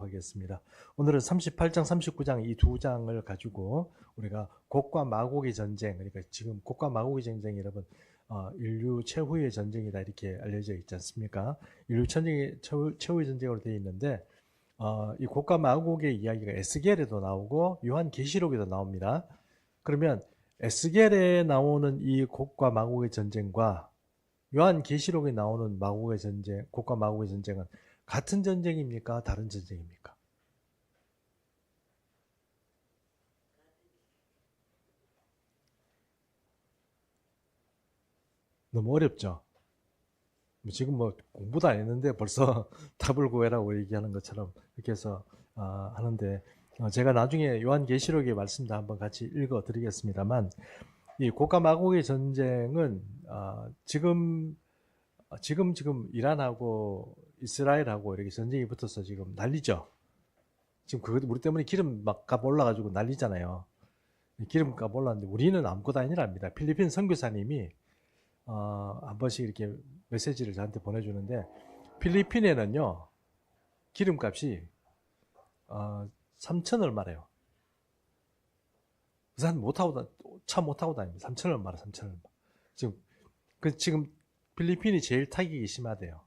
하겠습니다. 오늘은 38장, 39장 이 두 장을 가지고 우리가 곡과 마곡의 전쟁, 그러니까 지금 곡과 마곡의 전쟁이 여러분 인류 최후의 전쟁이다 이렇게 알려져 있지 않습니까? 인류 최후의 전쟁으로 되어 있는데 이 곡과 마곡의 이야기가 에스겔에도 나오고 요한계시록에도 나옵니다. 그러면 에스겔에 나오는 이 곡과 마곡의 전쟁과 요한계시록에 나오는 마곡의 전쟁, 곡과 마곡의 전쟁은 같은 전쟁입니까? 다른 전쟁입니까? 너무 어렵죠? 지금 뭐 공부도 안 했는데 벌써 답을 구해라고 얘기하는 것처럼 이렇게 해서 하는데 제가 나중에 요한계시록의 말씀도 한번 같이 읽어 드리겠습니다만 이 곡과 마곡의 전쟁은 지금 이란하고 이스라엘하고 이렇게 전쟁이 붙어서 지금 난리죠. 지금 그것 우리 때문에 기름 막 값 올라가지고 난리잖아요. 기름값 올랐는데 우리는 아무것도 아니랍니다. 필리핀 선교사님이 한 번씩 이렇게 메시지를 저한테 보내주는데 필리핀에는요 기름값이 3천 얼마래요. 그 사람 차 못 타고 다닙니다. 3천 얼마라 3천 얼마. 지금 필리핀이 제일 타격이 심하대요.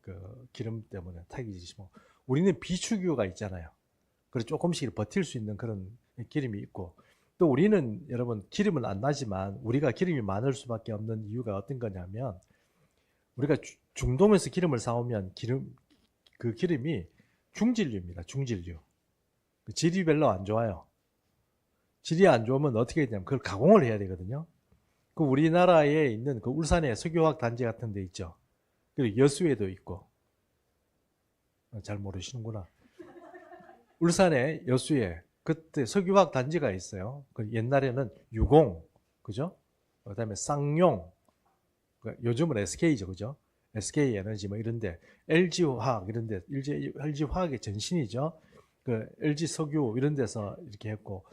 그 기름 때문에 타격이 심하고 우리는 비축유가 있잖아요. 그래서 조금씩 버틸 수 있는 그런 기름이 있고 또 우리는 여러분 기름은 안 나지만 우리가 기름이 많을 수밖에 없는 이유가 어떤 거냐면 우리가 중동에서 기름을 사오면 그 기름이 중질류입니다. 중질류. 질이 별로 안 좋아요. 질이 안 좋으면 어떻게 되냐면 그걸 가공을 해야 되거든요. 그 우리나라에 있는 그 울산에 석유화학 단지 같은 데 있죠. 그리고 여수에도 있고. 잘 모르시는구나. 울산에 여수에 그때 석유화학 단지가 있어요. 그 옛날에는 유공, 그죠? 그다음에 쌍용, 요즘은 SK죠, 그죠? SK 에너지 뭐 이런데 LG 화학 이런데 LG 화학의 전신이죠. 그 LG 석유 이런 데서 이렇게 했고,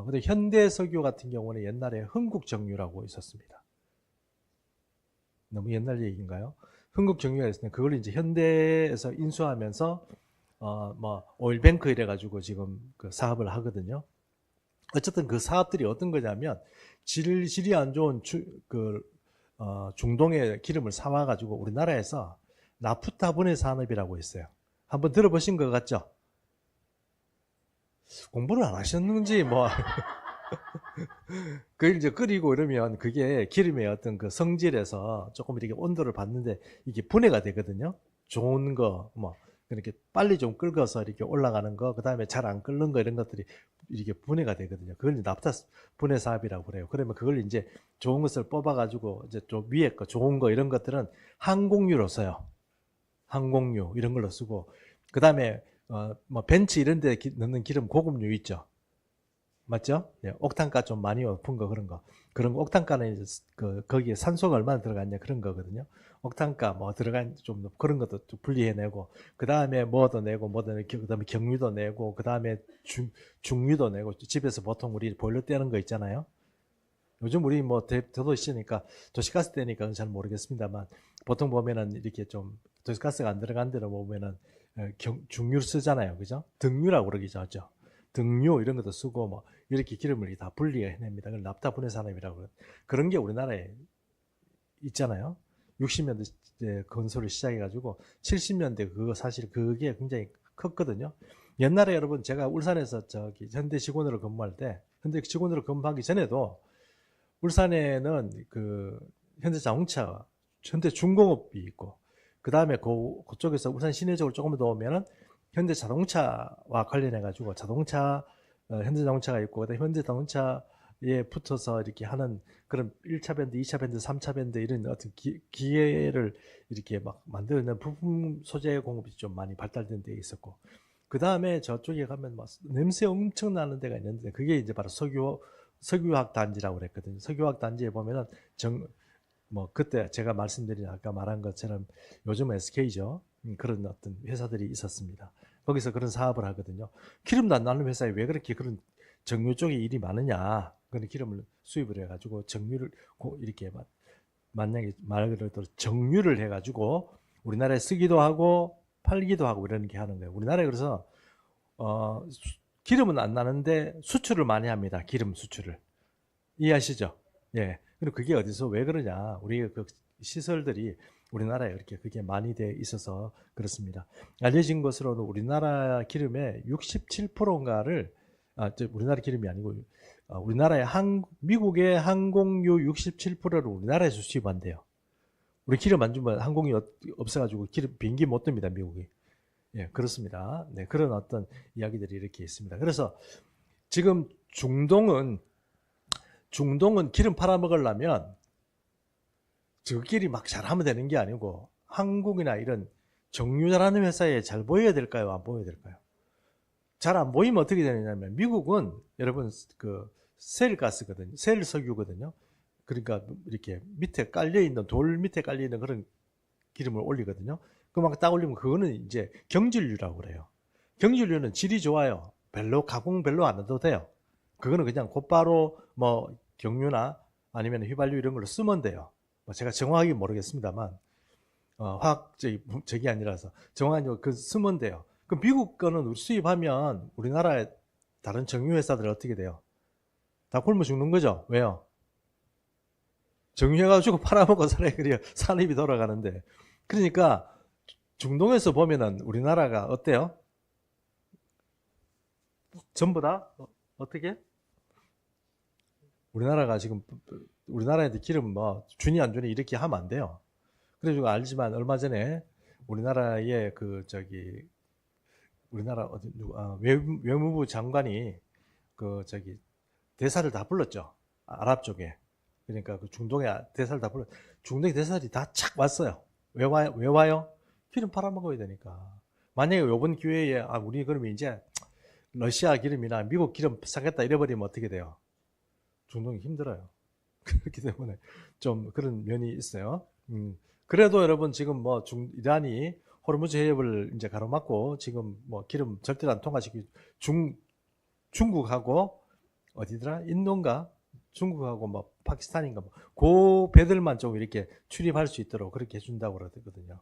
근데 현대 석유 같은 경우는 옛날에 흥국정유라고 있었습니다. 너무 옛날 얘기인가요? 흥국정유가 있으면 그걸 이제 현대에서 인수하면서 뭐 오일뱅크 이래가지고 지금 그 사업을 하거든요. 어쨌든 그 사업들이 어떤 거냐면 질이 안 좋은 중동의 기름을 사와가지고 우리나라에서 나프타 분해 산업이라고 있어요. 한번 들어보신 것 같죠? 공부를 안 하셨는지 뭐 그걸 이제 끓이고 이러면 그게 기름의 어떤 그 성질에서 조금 이렇게 온도를 받는데 이게 분해가 되거든요. 좋은 거, 뭐, 이렇게 빨리 좀 끓여서 이렇게 올라가는 거, 그 다음에 잘 안 끓는 거 이런 것들이 이렇게 분해가 되거든요. 그걸 이제 납타 분해 사업이라고 그래요. 그러면 그걸 이제 좋은 것을 뽑아가지고 이제 좀 위에 거, 좋은 거 이런 것들은 항공유로 써요. 항공유 이런 걸로 쓰고, 그 다음에 뭐 벤츠 이런 데 넣는 기름 고급유 있죠. 맞죠? 예, 옥탄가 좀 많이 높은 거 그런 거. 그런 거 옥탄가는 이제 거기에 산소가 얼마나 들어갔냐 그런 거거든요. 옥탄가 뭐 들어간 좀 그런 것도 좀 분리해내고 그 다음에 뭐도 내고 뭐도 내고 그 다음에 경유도 내고 그 다음에 중유도 내고 집에서 보통 우리 보일러 떼는 거 있잖아요. 요즘 우리 뭐 대도시니까 도시가스 떼니까 잘 모르겠습니다만 보통 보면은 이렇게 좀 도시가스가 안 들어간 데로 보면은 중유를 쓰잖아요. 그죠? 등유라고 그러기죠. 등유 이런 것도 쓰고 뭐 이렇게 기름을 다 분리해냅니다. 그걸 납타 분해 산업이라고 그래요. 그런 게 우리나라에 있잖아요. 60년대 건설을 시작해가지고 70년대 그거 사실 그게 굉장히 컸거든요. 옛날에 여러분 제가 울산에서 저기 현대 직원으로 근무할 때 현대 직원으로 근무하기 전에도 울산에는 그 현대 자동차, 현대 중공업이 있고 그 다음에 그쪽에서 울산 시내 쪽으로 조금 더 오면은 현대 자동차와 관련해 가지고 자동차 현대 자동차가 있고 그다음에 현대 자동차에 붙어서 이렇게 하는 그런 1차 밴드, 2차 밴드, 3차 밴드 이런 어떤 기계를 이렇게 막 만드는 부품 소재 공업이 좀 많이 발달된 데 있었고 그 다음에 저쪽에 가면 막 냄새 엄청 나는 데가 있는데 그게 이제 바로 석유화학 단지라고 그랬거든요. 석유화학 단지에 보면은 뭐 그때 제가 말씀드린 아까 말한 것처럼 요즘 SK죠. 그런 어떤 회사들이 있었습니다. 거기서 그런 사업을 하거든요. 기름도 안 나는 회사에 왜 그렇게 그런 정유 쪽에 일이 많으냐. 그런 기름을 수입을 해가지고 정유를 이렇게 만약에 말 그대로 정유를 해가지고 우리나라에 쓰기도 하고 팔기도 하고 이런 게 하는 거예요. 우리나라에 그래서 기름은 안 나는데 수출을 많이 합니다. 기름 수출을. 이해하시죠? 예. 그리고 그게 어디서 왜 그러냐? 우리 그 시설들이 우리나라에 이렇게 그게 많이 돼 있어서 그렇습니다. 알려진 것으로는 우리나라 기름의 67%인가를 우리나라 기름이 아니고 우리나라의 미국의 항공유 67%를 우리나라에서 수입한대요. 우리 기름 안 주면 항공이 없어가지고 비행기 못 뜹니다, 미국이. 예, 그렇습니다. 네, 그런 어떤 이야기들이 이렇게 있습니다. 그래서 지금 중동은 기름 팔아먹으려면 저끼리 막 잘하면 되는 게 아니고 한국이나 이런 정유 잘하는 회사에 잘 보여야 될까요? 안 보여야 될까요? 잘 안 보이면 어떻게 되느냐면 미국은 여러분 그 셀가스거든요. 셀석유거든요. 그러니까 이렇게 밑에 깔려있는 돌 밑에 깔려있는 그런 기름을 올리거든요. 그 막 딱 올리면 그거는 이제 경질유라고 그래요. 경질유는 질이 좋아요. 가공 별로 안 해도 돼요. 그거는 그냥 곧바로 뭐 경유나 아니면 휘발유 이런 걸로 쓰면 돼요. 제가 정확하게 모르겠습니다만 화학적이 아니라서 정확하게 그 쓰면 돼요. 그 미국 거는 수입하면 우리나라의 다른 정유 회사들 어떻게 돼요? 다 굶어 죽는 거죠. 왜요? 정유해가지고 팔아먹고 살아야 그래요. 산업이 돌아가는데. 그러니까 중동에서 보면은 우리나라가 어때요? 전부 다 어떻게? 우리나라가 지금 우리나라한테 기름 뭐 주니 안 주니 이렇게 하면 안 돼요. 그래가지고 알지만 얼마 전에 우리나라의 우리나라 외무부 장관이 대사를 다 불렀죠. 아랍 쪽에. 그러니까 그 중동의 대사를 다 불렀. 중동의 대사들이 다 착 왔어요. 왜 와요? 기름 팔아먹어야 되니까. 만약에 이번 기회에 우리 그러면 이제 러시아 기름이나 미국 기름 사겠다 이래버리면 어떻게 돼요? 중동이 힘들어요. 그렇기 때문에 좀 그런 면이 있어요. 그래도 여러분 지금 뭐 이란이 호르무즈 해협을 이제 가로막고 지금 뭐 기름 절대로 안 통과시키고 중국하고 어디더라? 인도인가? 중국하고 뭐 파키스탄인가 그 배들만 좀 이렇게 출입할 수 있도록 그렇게 해준다고 그러거든요.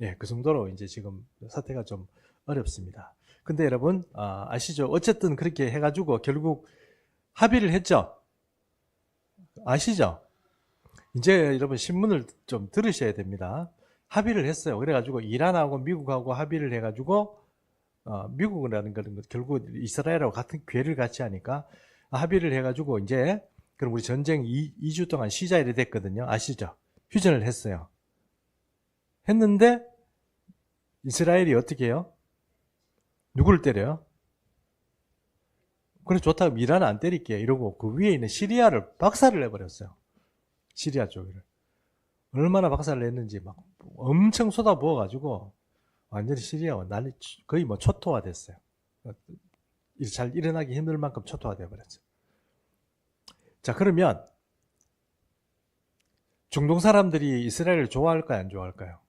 예, 그 정도로 이제 지금 사태가 좀 어렵습니다. 근데 여러분 아시죠? 어쨌든 그렇게 해가지고 결국 합의를 했죠. 아시죠? 이제 여러분 신문을 좀 들으셔야 됩니다. 합의를 했어요. 그래가지고 이란하고 미국하고 합의를 해가지고 미국이라는 거는 결국 이스라엘하고 같은 괴를 같이 하니까 합의를 해가지고 이제 그럼 우리 전쟁 2주 동안 쉬자 이래 됐거든요. 아시죠? 휴전을 했어요. 했는데 이스라엘이 어떻게 해요? 누구를 때려요? 그래 좋다고 이란은 안 때릴게 이러고 그 위에 있는 시리아를 박살을 내버렸어요. 시리아 쪽을. 얼마나 박살을 냈는지 막 엄청 쏟아부어가지고 완전히 시리아가 난리 거의 뭐 초토화 됐어요. 잘 일어나기 힘들 만큼 초토화 되어버렸어요. 자, 그러면 중동 사람들이 이스라엘을 좋아할까요? 안 좋아할까요?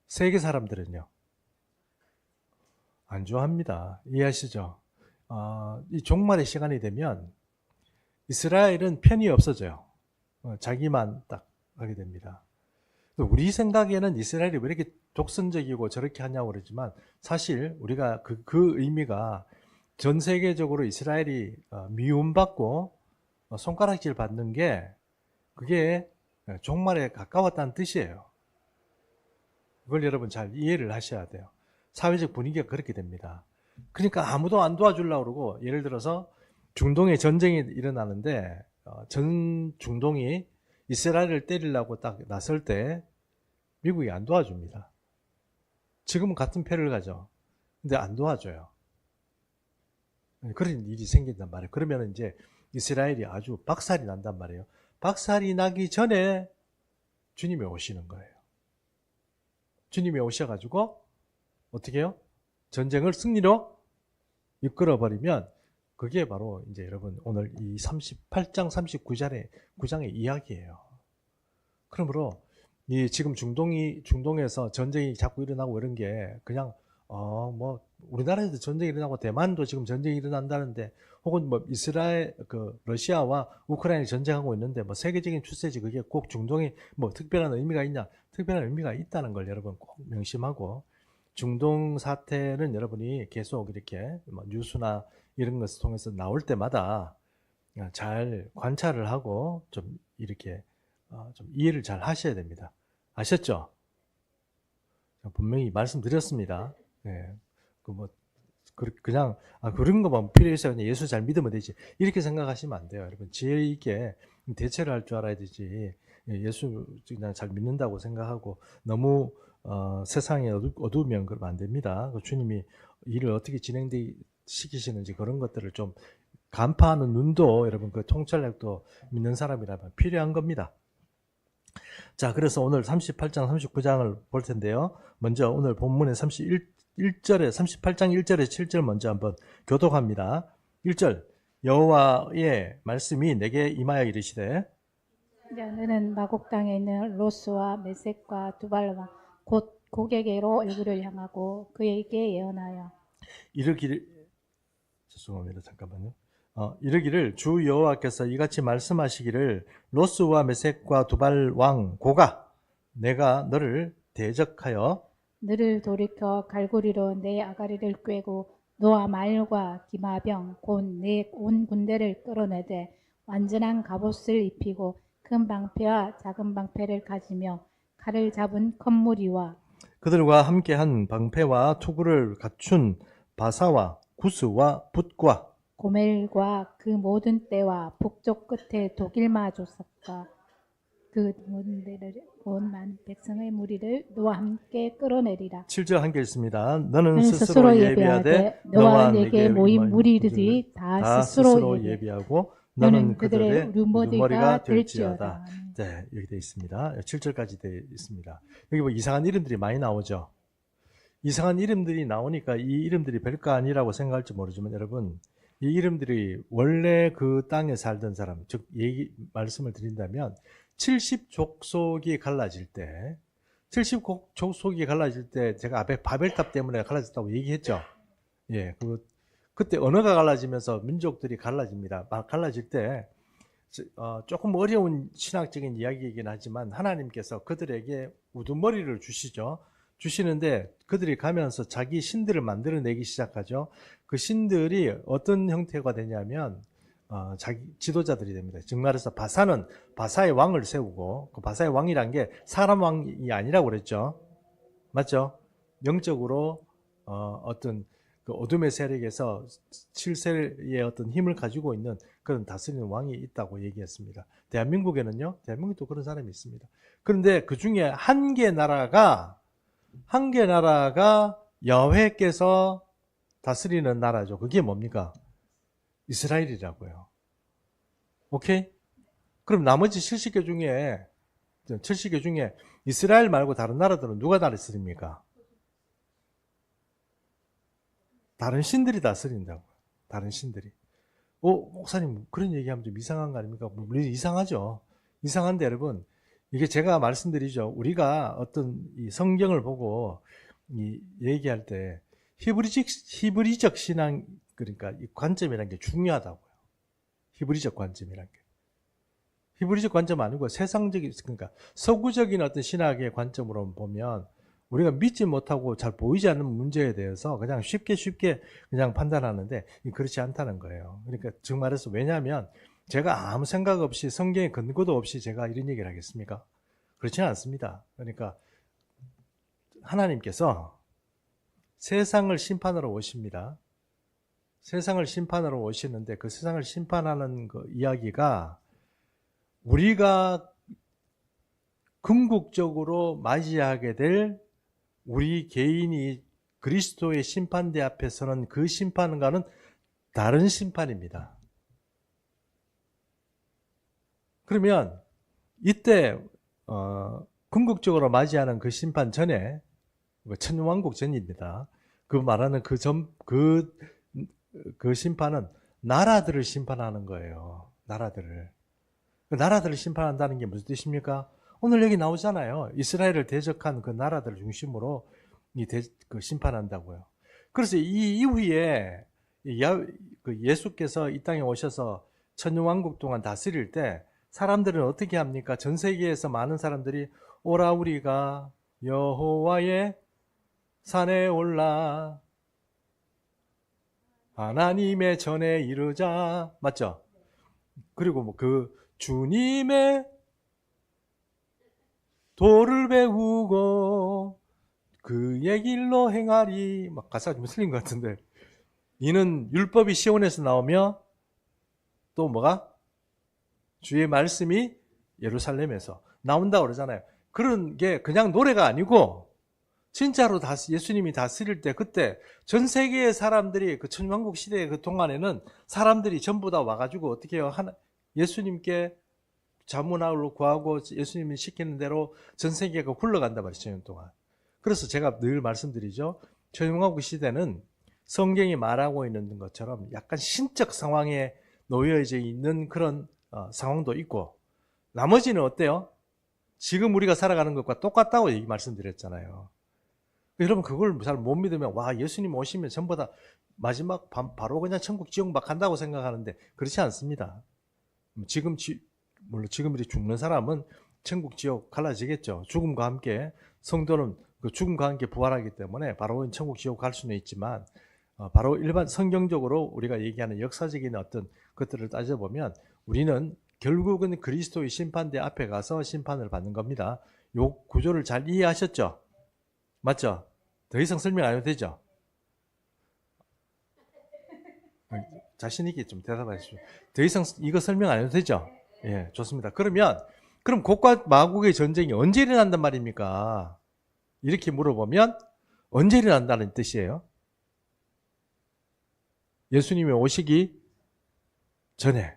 세계 사람들은요? 안 좋아합니다. 이해하시죠? 이 종말의 시간이 되면 이스라엘은 편이 없어져요. 자기만 딱 하게 됩니다. 우리 생각에는 이스라엘이 왜 이렇게 독선적이고 저렇게 하냐고 그러지만 사실 우리가 그 의미가 전 세계적으로 이스라엘이 미움받고 손가락질 받는 게 그게 종말에 가까웠다는 뜻이에요. 그걸 여러분 잘 이해를 하셔야 돼요. 사회적 분위기가 그렇게 됩니다. 그러니까 아무도 안 도와주려고 그러고 예를 들어서 중동에 전쟁이 일어나는데 전 중동이 이스라엘을 때리려고 딱 나설 때 미국이 안 도와줍니다. 지금은 같은 패를 가죠. 근데 안 도와줘요. 그런 일이 생긴단 말이에요. 그러면 이제 이스라엘이 아주 박살이 난단 말이에요. 박살이 나기 전에 주님이 오시는 거예요. 주님이 오셔가지고 어떻게 해요? 전쟁을 승리로 이끌어버리면 그게 바로 이제 여러분 오늘 이 38장 39장의 이야기예요. 그러므로 이 지금 중동에서 전쟁이 자꾸 일어나고 이런 게 그냥 뭐 우리나라에도 전쟁이 일어나고 대만도 지금 전쟁이 일어난다는데, 혹은 뭐 이스라엘 러시아와 우크라이나 전쟁하고 있는데 뭐 세계적인 추세지 그게 꼭 중동에 뭐 특별한 의미가 있냐? 특별한 의미가 있다는 걸 여러분 꼭 명심하고, 중동 사태는 여러분이 계속 이렇게 뭐 뉴스나 이런 것을 통해서 나올 때마다 잘 관찰을 하고 좀 이렇게 좀 이해를 잘 하셔야 됩니다. 아셨죠? 분명히 말씀드렸습니다. 네. 그냥 그런 거만 필요해서 그냥 예수 잘 믿으면 되지, 이렇게 생각하시면 안 돼요. 여러분 지혜 있게 대처를 할 줄 알아야 되지, 예수 그냥 잘 믿는다고 생각하고 너무 세상에 어두우면 그러면 안 됩니다. 주님이 일을 어떻게 시키시는지 그런 것들을 좀 간파하는 눈도, 여러분 그 통찰력도 믿는 사람이라면 필요한 겁니다. 자, 그래서 오늘 38장 39장을 볼 텐데요. 먼저 오늘 본문의 38장 1절에 7절 먼저 한번 교독합니다. 1절, 여호와의 말씀이 내게 임하여 이르시되, 너는 마곡 땅에 있는 로스와 메섹과 두발왕 곧 고게게로 얼굴을 향하고 그에게 예언하여 이르기를, 죄송합니다. 잠깐만요. 이르기를 주 여호와께서 이같이 말씀하시기를, 로스와 메섹과 두발 왕 고가, 내가 너를 대적하여 너를 돌이켜 갈고리로 내 아가리를 꿰고 너와 말과 기마병 곧 내 온 군대를 끌어내되 완전한 갑옷을 입히고 큰 방패와 작은 방패를 가지며 칼을 잡은 컴무리와 그들과 함께한 방패와 투구를 갖춘 바사와 구스와 붓과 고멜과 그 모든 떼와 북쪽 끝에 독일마 조석과 그 온 많은 백성의 무리를 너와 함께 끌어내리라. 7절 함께 읽습니다. 너는 너는 스스로 예비하되 너와 내게 모인 무리들이 다 스스로 예비하고 너는 그들의 우두머리가 될지어다. 될지어다. 네, 여기 되어 있습니다. 7절까지 되어 있습니다. 여기 뭐 이상한 이름들이 많이 나오죠. 이상한 이름들이 나오니까 이 이름들이 별거 아니라고 생각할지 모르지만, 여러분 이 이름들이 원래 그 땅에 살던 사람, 즉 말씀을 드린다면 70족속이 갈라질 때, 70족속이 갈라질 때 제가 앞에 바벨탑 때문에 갈라졌다고 얘기했죠. 예, 그때 언어가 갈라지면서 민족들이 갈라집니다. 갈라질 때 조금 어려운 신학적인 이야기이긴 하지만 하나님께서 그들에게 우두머리를 주시는데 그들이 가면서 자기 신들을 만들어내기 시작하죠. 그 신들이 어떤 형태가 되냐면 자기 지도자들이 됩니다. 즉 말해서 바사는 바사의 왕을 세우고, 그 바사의 왕이란 게 사람 왕이 아니라고 그랬죠. 맞죠? 영적으로 어떤 그 어둠의 세력에서 7세의 어떤 힘을 가지고 있는 그런 다스리는 왕이 있다고 얘기했습니다. 대한민국에는요, 대한민국도 그런 사람이 있습니다. 그런데 그 중에 한 개 나라가 여호와께서 다스리는 나라죠. 그게 뭡니까? 이스라엘이라고요. 오케이? 그럼 나머지 70개 중에 이스라엘 말고 다른 나라들은 누가 다스립니까? 다른 신들이 다스린다고. 다른 신들이. 목사님 그런 얘기하면 좀 이상한 거 아닙니까? 물론 이상하죠. 이상한데 여러분, 이게 제가 말씀드리죠. 우리가 어떤 이 성경을 보고 얘기할 때 히브리적 신앙, 그러니까 이 관점이라는 게 중요하다고요. 히브리적 관점이라는 게. 히브리적 관점 아니고 세상적인, 그러니까 서구적인 어떤 신학의 관점으로 보면 우리가 믿지 못하고 잘 보이지 않는 문제에 대해서 그냥 쉽게 그냥 판단하는데 그렇지 않다는 거예요. 그러니까 즉 말해서, 왜냐하면 제가 아무 생각 없이 성경에 근거도 없이 제가 이런 얘기를 하겠습니까? 그렇지는 않습니다. 그러니까 하나님께서 세상을 심판하러 오십니다. 세상을 심판하러 오시는데 그 세상을 심판하는 그 이야기가 우리가 궁극적으로 맞이하게 될 우리 개인이 그리스도의 심판대 앞에 서는 그 심판과는 다른 심판입니다. 그러면 이때 궁극적으로 맞이하는 그 심판 전에, 천년왕국 전입니다. 그 말하는 그 심판은 나라들을 심판하는 거예요. 나라들을 심판한다는 게 무슨 뜻입니까? 오늘 여기 나오잖아요. 이스라엘을 대적한 그 나라들을 중심으로 그 심판한다고요. 그래서 이 이후에 그 예수께서 이 땅에 오셔서 천년왕국 동안 다스릴 때 사람들은 어떻게 합니까? 전 세계에서 많은 사람들이 오라 우리가 여호와의 산에 올라 하나님의 전에 이르자. 맞죠? 그리고 뭐 그 주님의 도를 배우고 그의 길로 행하리. 막 가사가 좀 틀린 것 같은데. 이는 율법이 시온에서 나오며 또 뭐가? 주의 말씀이 예루살렘에서 나온다고 그러잖아요. 그런 게 그냥 노래가 아니고 진짜로 예수님이 다스릴 때 그때 전 세계의 사람들이 그 천왕국 시대의 그 동안에는 사람들이 전부 다 와가지고 어떻게 해요? 예수님께 자문하러 구하고 예수님이 시키는 대로 전 세계가 굴러간단 말이죠. 1년 동안. 그래서 제가 늘 말씀드리죠. 천왕국 시대는 성경이 말하고 있는 것처럼 약간 신적 상황에 놓여져 있는 그런 상황도 있고 나머지는 어때요? 지금 우리가 살아가는 것과 똑같다고 말씀드렸잖아요. 여러분 그걸 잘 못 믿으면 와 예수님 오시면 전부 다 마지막 바로 그냥 천국 지옥 막 간다고 생각하는데 그렇지 않습니다. 물론 지금 이렇게 죽는 사람은 천국 지옥 갈라지겠죠. 죽음과 함께 성도는 그 죽음과 함께 부활하기 때문에 바로 천국 지옥 갈 수는 있지만 바로 일반 성경적으로 우리가 얘기하는 역사적인 어떤 것들을 따져보면 우리는 결국은 그리스도의 심판대 앞에 가서 심판을 받는 겁니다. 요 구조를 잘 이해하셨죠? 맞죠? 더 이상 설명 안 해도 되죠? 자신 있게 좀 대답하십시오. 더 이상 이거 설명 안 해도 되죠? 예, 좋습니다. 그럼 곡과 마곡의 전쟁이 언제 일어난단 말입니까? 이렇게 물어보면 언제 일어난다는 뜻이에요? 예수님이 오시기 전에.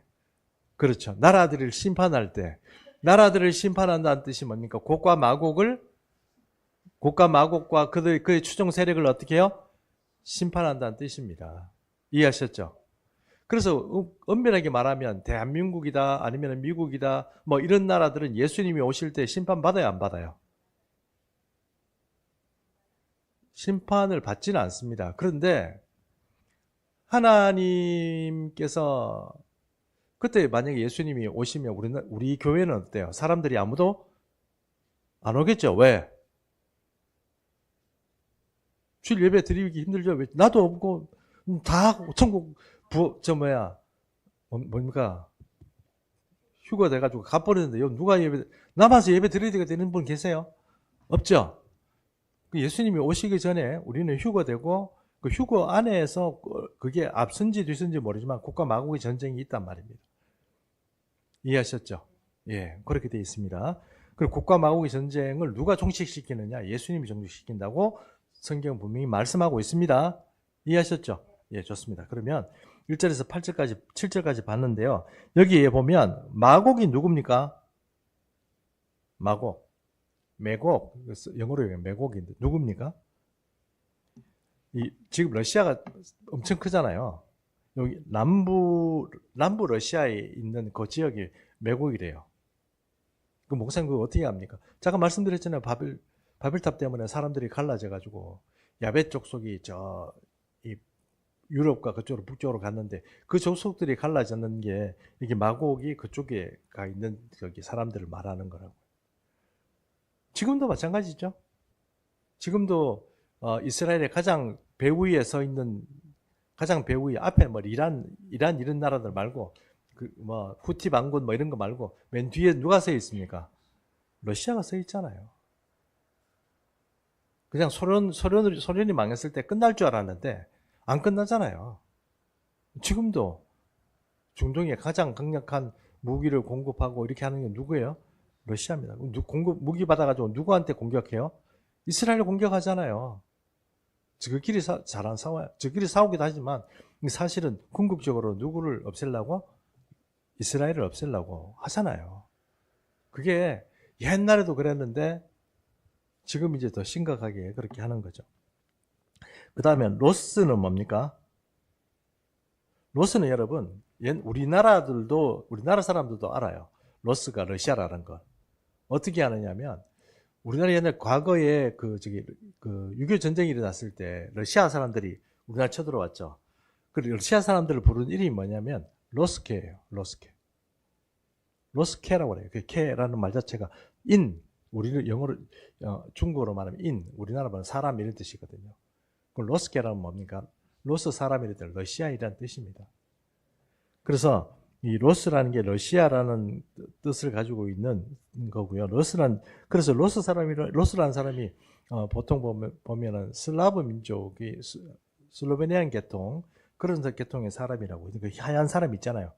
그렇죠. 나라들을 심판할 때. 나라들을 심판한다는 뜻이 뭡니까? 곡과 마곡과 그의 추종 세력을 어떻게 해요? 심판한다는 뜻입니다. 이해하셨죠? 그래서 엄밀하게 말하면 대한민국이다 아니면 미국이다 뭐 이런 나라들은 예수님이 오실 때 심판받아요 안 받아요? 심판을 받지는 않습니다. 그런데 하나님께서 그때 만약에 예수님이 오시면 우리 교회는 어때요? 사람들이 아무도 안 오겠죠? 왜? 주일 예배 드리기 힘들죠? 왜? 나도 없고 다 천국 뭡니까? 휴가 돼가지고 가버리는데 누가 남아서 예배 드리게 되는 분 계세요? 없죠? 예수님이 오시기 전에 우리는 휴가되고 그 휴거 안에서 그게 앞선지 뒤선지 모르지만 국가 마국의 전쟁이 있단 말입니다. 이해하셨죠? 예, 그렇게 되어 있습니다. 그리고 국가 마국의 전쟁을 누가 종식시키느냐? 예수님이 종식시킨다고 성경 분명히 말씀하고 있습니다. 이해하셨죠? 예, 좋습니다. 그러면 1절에서 7절까지 봤는데요. 여기에 보면 마곡이 누굽니까? 마곡. 매곡. 영어로 매곡인데 누굽니까? 지금 러시아가 엄청 크잖아요. 여기 남부 러시아에 있는 그 지역이 매곡이래요. 그 목사님 그거 어떻게 합니까? 잠깐 말씀드렸잖아요. 바벨탑 때문에 사람들이 갈라져가지고 야베 족속이 이 유럽과 그쪽으로 북쪽으로 갔는데 그 족속들이 갈라졌는 게 이게 마곡이 그쪽에 가 있는 저기 사람들을 말하는 거라고. 지금도 마찬가지죠. 지금도 이스라엘의 가장 배후위에 서 있는 가장 배후위 앞에 뭐 이란 이런 나라들 말고 그 뭐 후티 반군 뭐 이런 거 말고 맨 뒤에 누가 서 있습니까? 러시아가 서 있잖아요. 그냥 소련이 망했을 때 끝날 줄 알았는데 안 끝나잖아요. 지금도 중동에 가장 강력한 무기를 공급하고 이렇게 하는 게 누구예요? 러시아입니다. 무기 받아가지고 누구한테 공격해요? 이스라엘을 공격하잖아요. 저끼리 잘 안 싸워요. 저끼리 싸우기도 하지만 사실은 궁극적으로 누구를 없애려고? 이스라엘을 없애려고 하잖아요. 그게 옛날에도 그랬는데 지금 이제 더 심각하게 그렇게 하는 거죠. 그 다음에 로스는 뭡니까? 로스는 여러분 우리나라 사람들도 알아요. 로스가 러시아라는 걸. 어떻게 하느냐면 우리나라 옛날 과거에 그 6.25 전쟁이 일어났을 때 러시아 사람들이 우리나라 쳐들어왔죠. 그 러시아 사람들을 부르는 이름이 뭐냐면 로스케예요. 로스케. 로스케라고 그래요. 그 케라는 말 자체가 우리는 영어로 중국어로 말하면 우리나라 말은 사람 이런 뜻이거든요. 그 로스케라는 뭡니까? 로스 사람이란 뜻, 러시아이라는 뜻입니다. 그래서 이 로스라는 게 러시아라는 뜻을 가지고 있는 거고요. 그래서 로스라는 사람이 보통 보면은 슬라브 민족이 슬로베니안 계통 그런 계통의 사람이라고. 그 하얀 사람 있잖아요.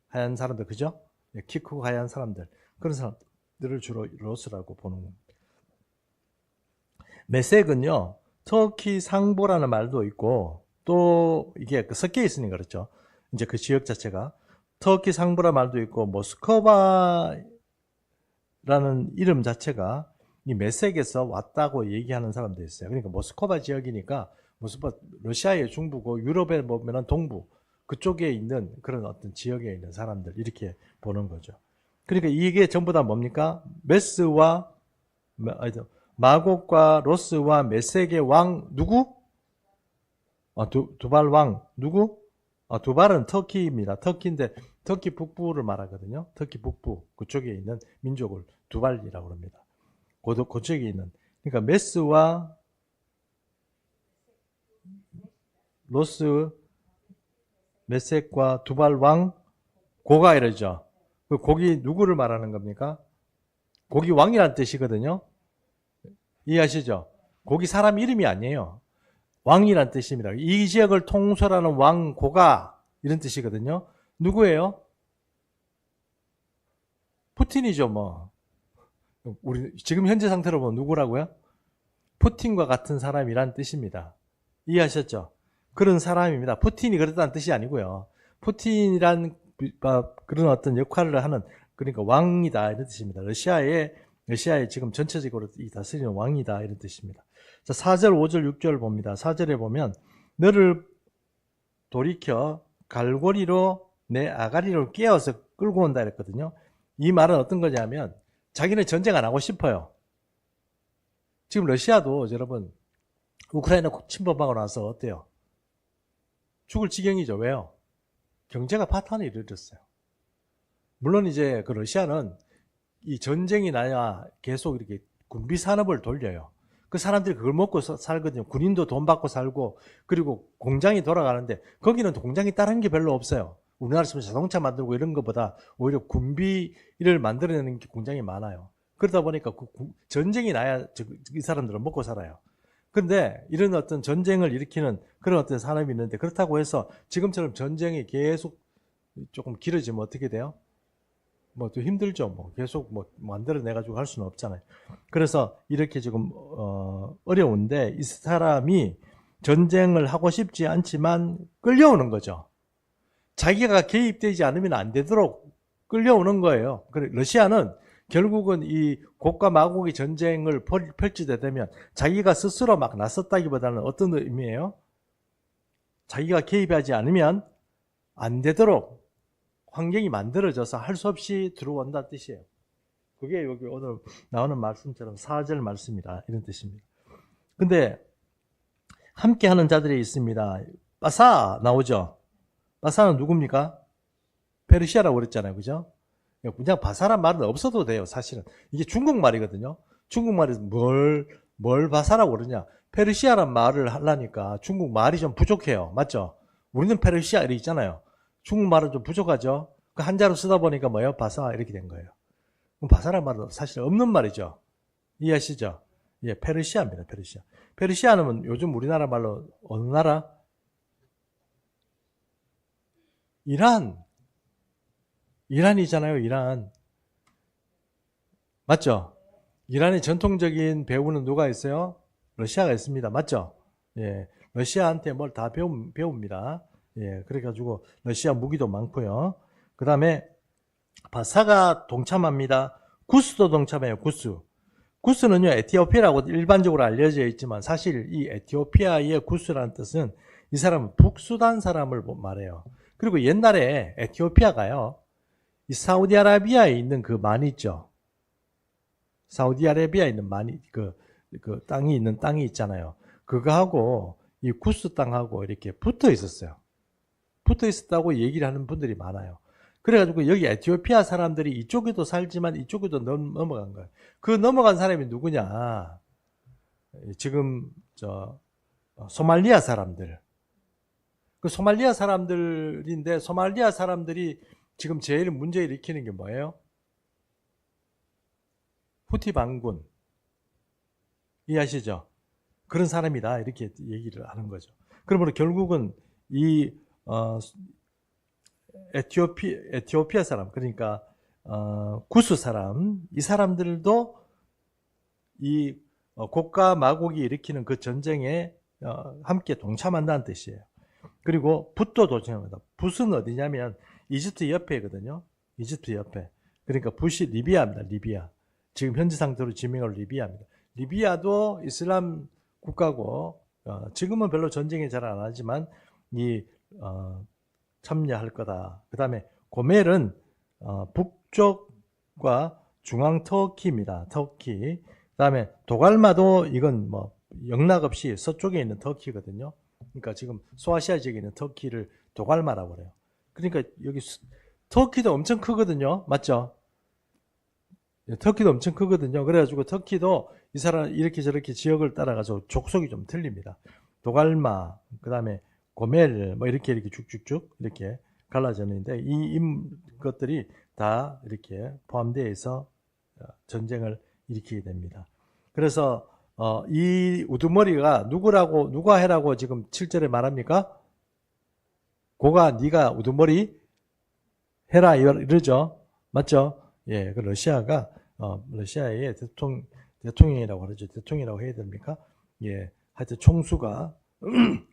하얀 사람들 그죠? 키 크고 하얀 사람들 그런 사람들을 주로 로스라고 보는 겁니다. 메색은요 터키 상부라는 말도 있고 또 이게 섞여 있으니까 그렇죠. 이제 그 지역 자체가 터키 상부라 말도 있고 모스크바라는 이름 자체가 이 메색에서 왔다고 얘기하는 사람도 있어요. 그러니까 모스크바 지역이니까 러시아의 중부고 유럽에 보면은 동부 그쪽에 있는 그런 어떤 지역에 있는 사람들 이렇게 보는 거죠. 그러니까 이게 전부 다 뭡니까? 마곡과 로스와 메색의 왕 누구? 두발 왕 누구? 두발은 터키입니다. 터키인데 터키 북부를 말하거든요. 터키 북부 그쪽에 있는 민족을 두발이라고 합니다. 그쪽에 있는 그러니까 메스와 로스 메색과 두발 왕 고가 이러죠. 그 고기 누구를 말하는 겁니까? 고기 왕이라는 뜻이거든요. 이해하시죠? 고기 사람 이름이 아니에요. 왕이란 뜻입니다. 이 지역을 통솔하는 왕 고가 이런 뜻이거든요. 누구예요? 푸틴이죠, 뭐. 우리 지금 현재 상태로 보면 누구라고요? 푸틴과 같은 사람이란 뜻입니다. 이해하셨죠? 그런 사람입니다. 푸틴이 그렇다는 뜻이 아니고요. 푸틴이란 그런 어떤 역할을 하는 그러니까 왕이다 이런 뜻입니다. 러시아의 지금 전체적으로 다스리는 왕이다 이런 뜻입니다. 자, 4절, 5절, 6절 봅니다. 4절에 보면 너를 돌이켜 갈고리로 내 아가리를 깨어서 끌고 온다 이랬거든요. 이 말은 어떤 거냐면 자기는 전쟁 안 하고 싶어요. 지금 러시아도 여러분 우크라이나 침범하고 나서 어때요? 죽을 지경이죠. 왜요? 경제가 파탄을 이르렀어요. 물론 이제 그 러시아는 이 전쟁이 나야 계속 이렇게 군비 산업을 돌려요. 그 사람들이 그걸 먹고 살거든요. 군인도 돈 받고 살고 그리고 공장이 돌아가는데 거기는 공장이 다른 게 별로 없어요. 우리나라에서 자동차 만들고 이런 것보다 오히려 군비를 만들어내는 게 공장이 많아요. 그러다 보니까 전쟁이 나야 이 사람들은 먹고 살아요. 근데 이런 어떤 전쟁을 일으키는 그런 어떤 산업이 있는데 그렇다고 해서 지금처럼 전쟁이 계속 조금 길어지면 어떻게 돼요? 뭐 또 힘들죠. 뭐 계속 뭐 만들어내 가지고 할 수는 없잖아요. 그래서 이렇게 지금 어려운데 이 사람이 전쟁을 하고 싶지 않지만 끌려오는 거죠. 자기가 개입되지 않으면 안 되도록 끌려오는 거예요. 그래 러시아는 결국은 이 곡과 마곡의 전쟁을 펼치게 되면 자기가 스스로 막 나섰다기보다는 어떤 의미예요? 자기가 개입하지 않으면 안 되도록 환경이 만들어져서 할 수 없이 들어온다는 뜻이에요. 그게 여기 오늘 나오는 말씀처럼 4절 말씀이다 이런 뜻입니다. 근데 함께 하는 자들이 있습니다. 바사 나오죠. 바사는 누굽니까? 페르시아라고 그랬잖아요. 그죠? 그냥 바사란 말은 없어도 돼요. 사실은 이게 중국말이거든요. 중국말에서 뭘 바사라고 그러냐? 페르시아란 말을 하려니까 중국말이 좀 부족해요. 맞죠? 우리는 페르시아 이렇게 있잖아요. 중국말은 좀 부족하죠. 그 한자로 쓰다 보니까 뭐예요? 바사 이렇게 된 거예요. 그럼 바사란 말은 사실 없는 말이죠. 이해하시죠? 예, 페르시아입니다. 페르시아. 페르시아는 요즘 우리나라 말로 어느 나라? 이란이잖아요. 이란. 맞죠? 이란의 전통적인 배우는 누가 있어요? 러시아가 있습니다. 맞죠? 예, 러시아한테 뭘 다 배웁니다. 예, 그래가지고 러시아 무기도 많고요. 그 다음에 바사가 동참합니다. 구스도 동참해요. 구스는요 에티오피아라고 일반적으로 알려져 있지만 사실 이 에티오피아의 구스라는 뜻은 이 사람은 북수단 사람을 말해요. 그리고 옛날에 에티오피아가요 이 사우디아라비아에 있는 그 만 있죠. 사우디아라비아에 있는 그 땅이 있는 땅이 있잖아요. 그거하고 이 구스 땅하고 이렇게 붙어 있었어요. 붙어 있었다고 얘기를 하는 분들이 많아요. 그래가지고 여기 에티오피아 사람들이 이쪽에도 살지만 이쪽에도 넘어간 거예요. 그 넘어간 사람이 누구냐? 지금 소말리아 사람들. 그 소말리아 사람들인데 소말리아 사람들이 지금 제일 문제 일으키는 게 뭐예요? 후티 반군. 이해하시죠? 그런 사람이다 이렇게 얘기를 하는 거죠. 그러므로 결국은 이 에티오피아 사람, 그러니까 구스 사람, 이 사람들도 이 곡과 마곡이 일으키는 그 전쟁에 함께 동참한다는 뜻이에요. 그리고 붓도 동참합니다. 붓은 어디냐면 이집트 옆에거든요. 이집트 옆에. 그러니까 붓이 리비아입니다. 리비아. 지금 현지 상태로 지명을 리비아입니다. 리비아도 이슬람 국가고 지금은 별로 전쟁에 잘 안 하지만 참여할 거다. 그 다음에 고멜은 북쪽과 중앙 터키입니다. 터키. 그 다음에 도갈마도 이건 뭐 영락 없이 서쪽에 있는 터키거든요. 그러니까 지금 소아시아 지역에 있는 터키를 도갈마라고 그래요. 그러니까 여기 터키도 엄청 크거든요. 맞죠? 터키도 엄청 크거든요. 그래가지고 터키도 이 사람 이렇게 저렇게 지역을 따라가서 족속이 좀 틀립니다. 도갈마, 그 다음에 고멜, 뭐 이렇게 쭉쭉쭉 이렇게 갈라졌는데 이 것들이 다 이렇게 포함되어 있어 전쟁을 일으키게 됩니다. 그래서 이 우두머리가 누가 해라고 지금 7절에 말합니까? 고가 네가 우두머리 해라 이러죠. 맞죠? 예, 그 러시아가 러시아의 대통령이라고 그러죠. 대통령이라고 해야 됩니까? 예, 하여튼 총수가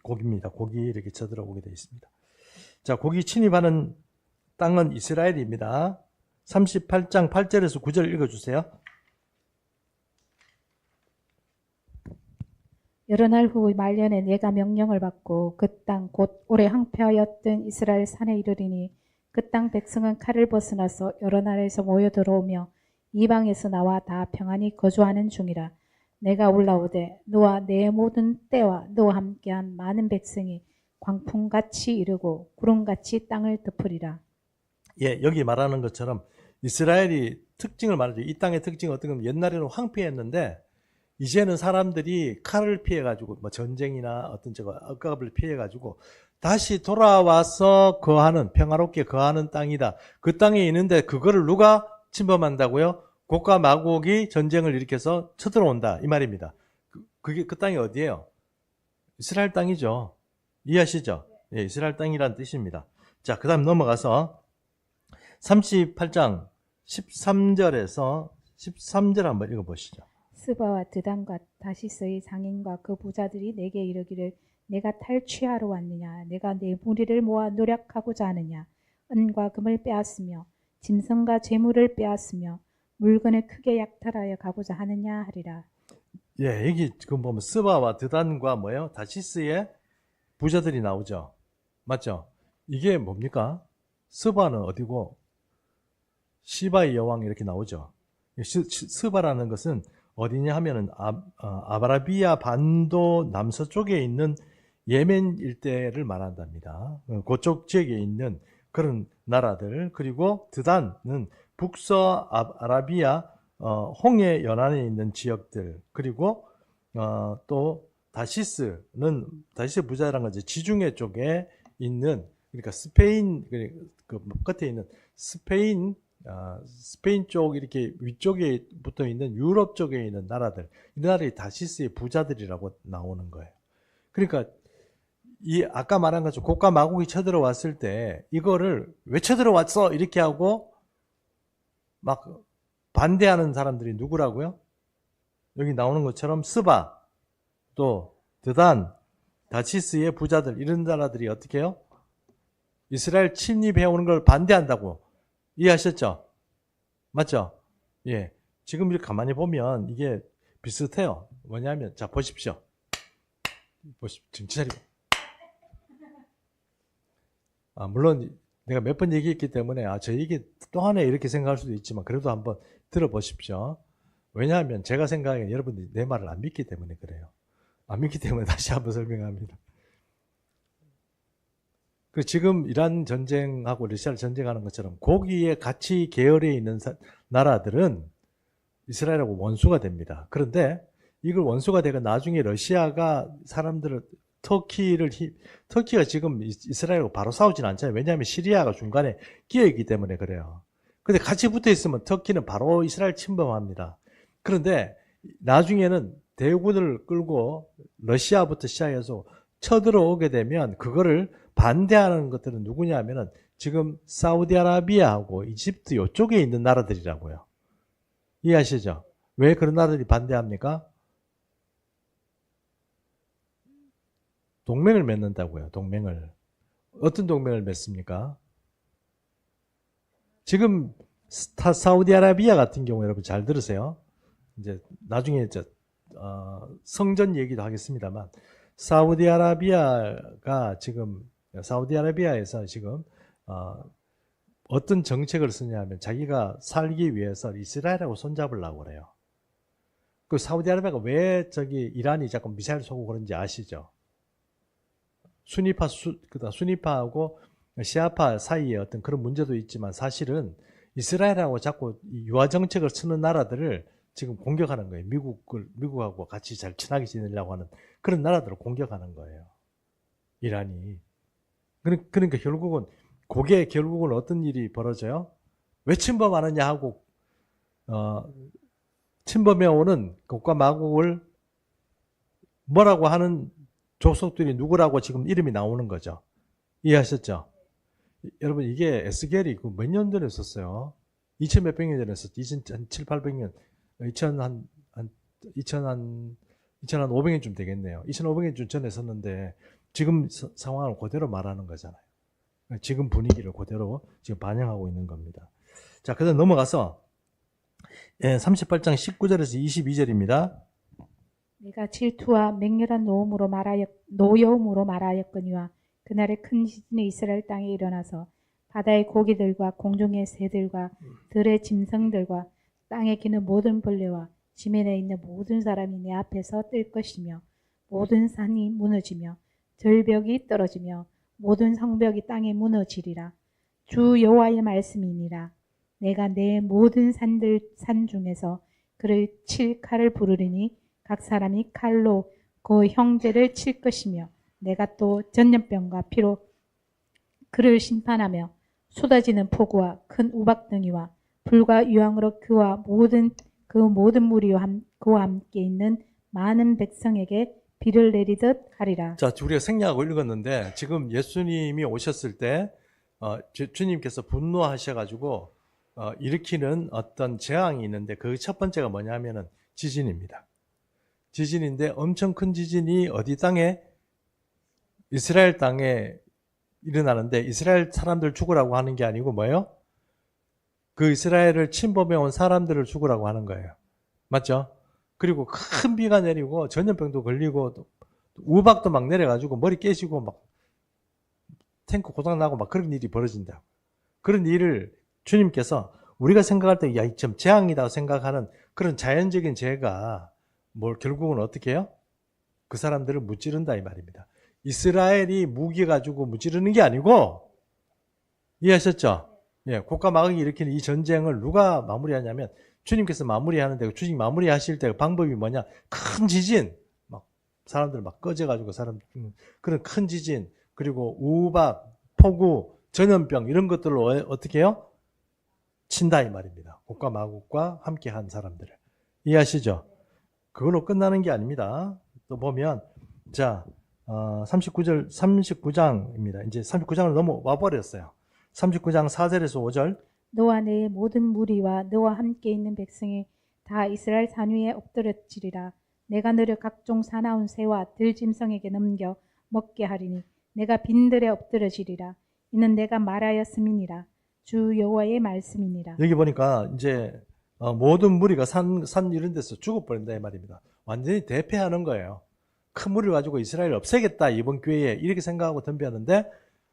고기입니다. 고기 이렇게 쳐들어오게 되어 있습니다. 자, 고기 침입하는 땅은 이스라엘입니다. 38장 8절에서 9절 읽어주세요. 여러 날 후 말년에 내가 명령을 받고 그 땅 곧 오래 항폐하였던 이스라엘 산에 이르리니 그 땅 백성은 칼을 벗어나서 여러 나라에서 모여 들어오며 이방에서 나와 다 평안히 거주하는 중이라. 내가 올라오되 너와 내 모든 때와 너와 함께한 많은 백성이 광풍같이 이르고 구름같이 땅을 덮으리라. 예, 여기 말하는 것처럼 이스라엘이 특징을 말하죠. 이 땅의 특징은 어떤 건 옛날에는 황폐했는데 이제는 사람들이 칼을 피해가지고 뭐 전쟁이나 어떤 억압을 피해가지고 다시 돌아와서 평화롭게 거하는 땅이다. 그 땅에 있는데 그거를 누가 침범한다고요? 곡과 마곡이 전쟁을 일으켜서 쳐들어온다 이 말입니다. 그 땅이 어디예요? 이스라엘 땅이죠. 이해하시죠? 예, 이스라엘 땅이란 뜻입니다. 자, 그 다음 넘어가서 38장 13절에서 13절 한번 읽어보시죠. 스바와 드단과 다시스의 상인과 그 부자들이 내게 이르기를 내가 탈취하러 왔느냐 내가 내 무리를 모아 노력하고자 하느냐 은과 금을 빼앗으며 짐승과 재물을 빼앗으며 물건을 크게 약탈하여 가고자 하느냐 하리라. 예, 여기 지금 보면 스바와 드단과 뭐예요? 다시스의 부자들이 나오죠. 맞죠? 이게 뭡니까? 스바는 어디고 시바의 여왕 이렇게 나오죠. 스바라는 것은 어디냐 하면은 아라비아 반도 남서쪽에 있는 예멘 일대를 말한답니다. 그쪽 지역에 있는 그런 나라들. 그리고 드단은 북서 아라비아 홍해 연안에 있는 지역들. 그리고 또 다시스 부자라는 거지. 지중해 쪽에 있는, 그러니까 스페인 그 끝에 있는 스페인 쪽 이렇게 위쪽에 붙어 있는 유럽 쪽에 있는 나라들, 이 나라들이 다시스의 부자들이라고 나오는 거예요. 그러니까 이 아까 말한 것처럼 곡과 마곡이 쳐들어왔을 때 이거를 왜 쳐들어왔어 이렇게 하고 막 반대하는 사람들이 누구라고요? 여기 나오는 것처럼 스바, 또 드단, 다시스의 부자들, 이런 나라들이 어떻게 해요? 이스라엘 침입해 오는 걸 반대한다고. 이해하셨죠? 맞죠? 예. 지금 이렇게 가만히 보면 이게 비슷해요. 뭐냐면, 자, 보십시오. 지금 차리고. 물론 내가 몇 번 얘기했기 때문에 저 얘기 또 하네 이렇게 생각할 수도 있지만 그래도 한번 들어보십시오. 왜냐하면 제가 생각에 여러분들이 내 말을 안 믿기 때문에 그래요. 안 믿기 때문에 다시 한번 설명합니다. 그 지금 이란 전쟁하고 러시아를 전쟁하는 것처럼 거기에 같이 계열에 있는 나라들은 이스라엘하고 원수가 됩니다. 그런데 이걸 원수가 되고 나중에 러시아가 사람들을 터키가 지금 이스라엘하고 바로 싸우진 않잖아요. 왜냐하면 시리아가 중간에 끼어 있기 때문에 그래요. 근데 같이 붙어 있으면 터키는 바로 이스라엘 침범합니다. 그런데 나중에는 대군을 끌고 러시아부터 시작해서 쳐들어오게 되면 그거를 반대하는 것들은 누구냐 하면은 지금 사우디아라비아하고 이집트 이쪽에 있는 나라들이라고요. 이해하시죠? 왜 그런 나라들이 반대합니까? 동맹을 맺는다고요. 동맹을. 어떤 동맹을 맺습니까? 지금 사우디아라비아 같은 경우 여러분 잘 들으세요. 이제 나중에 성전 얘기도 하겠습니다만 사우디아라비아에서 지금 어떤 정책을 쓰냐면 자기가 살기 위해서 이스라엘하고 손잡으려고 그래요. 그 사우디아라비아가 왜 이란이 자꾸 미사일 쏘고 그런지 아시죠? 수니파하고 시아파 사이에 어떤 그런 문제도 있지만 사실은 이스라엘하고 자꾸 유화 정책을 쓰는 나라들을 지금 공격하는 거예요. 미국하고 같이 잘 친하게 지내려고 하는 그런 나라들을 공격하는 거예요. 이란이. 그러니까 결국은 어떤 일이 벌어져요? 왜 침범하느냐 하고 침범해 오는 국가 마국을 뭐라고 하는 조속들이 누구라고 지금 이름이 나오는 거죠. 이해하셨죠? 여러분 이게 에스겔이 몇 년 전에 썼어요? 2000 몇백 년 전에 썼죠. 2007, 800년 2500년쯤 되겠네요. 2500년쯤 전에 썼는데 지금 상황을 그대로 말하는 거잖아요. 지금 분위기를 그대로 지금 반영하고 있는 겁니다. 자, 그다음 넘어가서 38장 19절에서 22절입니다. 내가 질투와 맹렬한 노여움으로 말하였거니와 그날에 큰 지진이 이스라엘 땅에 일어나서 바다의 고기들과 공중의 새들과 들의 짐승들과 땅에 기는 모든 벌레와 지면에 있는 모든 사람이 내 앞에서 뜰 것이며 모든 산이 무너지며 절벽이 떨어지며 모든 성벽이 땅에 무너지리라. 주 여호와의 말씀이니라. 내가 내 모든 산 중에서 그를 칠 칼을 부르리니 각 사람이 칼로 그 형제를 칠 것이며 내가 또 전염병과 피로 그를 심판하며 쏟아지는 폭우와 큰 우박덩이와 불과 유황으로 그와 모든 무리와 그와 함께 있는 많은 백성에게 비를 내리듯 하리라. 자, 우리가 생략하고 읽었는데 지금 예수님이 오셨을 때 주님께서 분노하셔가지고 일으키는 어떤 재앙이 있는데 그 첫 번째가 뭐냐면은 지진입니다. 지진인데 엄청 큰 지진이 어디 땅에? 이스라엘 땅에 일어나는데 이스라엘 사람들 죽으라고 하는 게 아니고 뭐예요? 그 이스라엘을 침범해 온 사람들을 죽으라고 하는 거예요. 맞죠? 그리고 큰 비가 내리고 전염병도 걸리고 우박도 막 내려가지고 머리 깨지고 막 탱크 고장나고 막 그런 일이 벌어진다. 그런 일을 주님께서 우리가 생각할 때 야, 좀 재앙이다 생각하는 그런 자연적인 재해가 결국은 어떻게 해요? 그 사람들을 무찌른다 이 말입니다. 이스라엘이 무기 가지고 무찌르는 게 아니고 이해하셨죠? 예, 국가 마귀가 일으키는 이 전쟁을 누가 마무리하냐면 주님께서 마무리하는데 주님 마무리하실 때 방법이 뭐냐? 큰 지진, 막 사람들 막 꺼져가지고 사람 그런 큰 지진 그리고 우박, 폭우, 전염병 이런 것들로 어떻게 해요? 친다 이 말입니다. 국가 마국과 함께한 사람들을 이해하시죠? 그걸로 끝나는 게 아닙니다. 또 보면 자 39장입니다. 이제 39장을 넘어와 버렸어요. 39장 4절에서 5절 너와 내 모든 무리와 너와 함께 있는 백성이 다 이스라엘 산 위에 엎드러지리라. 내가 너를 각종 사나운 새와 들짐승에게 넘겨 먹게 하리니 내가 빈들에 엎드러지리라. 이는 내가 말하였음이니라. 주 여호와의 말씀이니라. 여기 보니까 이제 모든 무리가 산 이런 데서 죽어버린다 이 말입니다. 완전히 대패하는 거예요. 큰 무리를 가지고 이스라엘을 없애겠다 이번 기회에 이렇게 생각하고 덤벼는데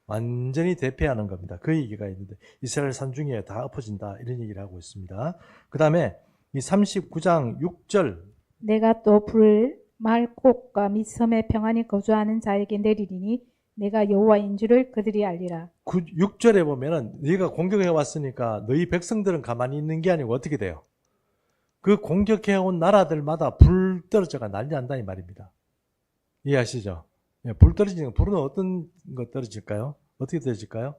완전히 대패하는 겁니다. 그 얘기가 있는데 이스라엘 산 중에 다 엎어진다 이런 얘기를 하고 있습니다. 그 다음에 이 39장 6절 내가 또 불을 말곡과 및 섬에 평안히 거주하는 자에게 내리리니 내가 여호와인 줄을 그들이 알리라. 6절에 보면은 네가 공격해 왔으니까 너희 백성들은 가만히 있는 게 아니고 어떻게 돼요? 그 공격해 온 나라들마다 불 떨어져가 난리 난다 이 말입니다. 이해하시죠? 예, 불 떨어지는 불은 어떤 거 떨어질까요? 어떻게 떨어질까요?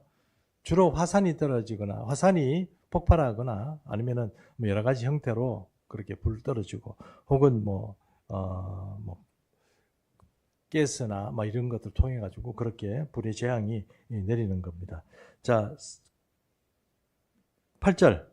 주로 화산이 떨어지거나 화산이 폭발하거나 아니면은 뭐 여러 가지 형태로 그렇게 불 떨어지고 혹은 뭐 가스나 뭐 이런 것들 통해 가지고 그렇게 불의 재앙이 내리는 겁니다. 자, 8절.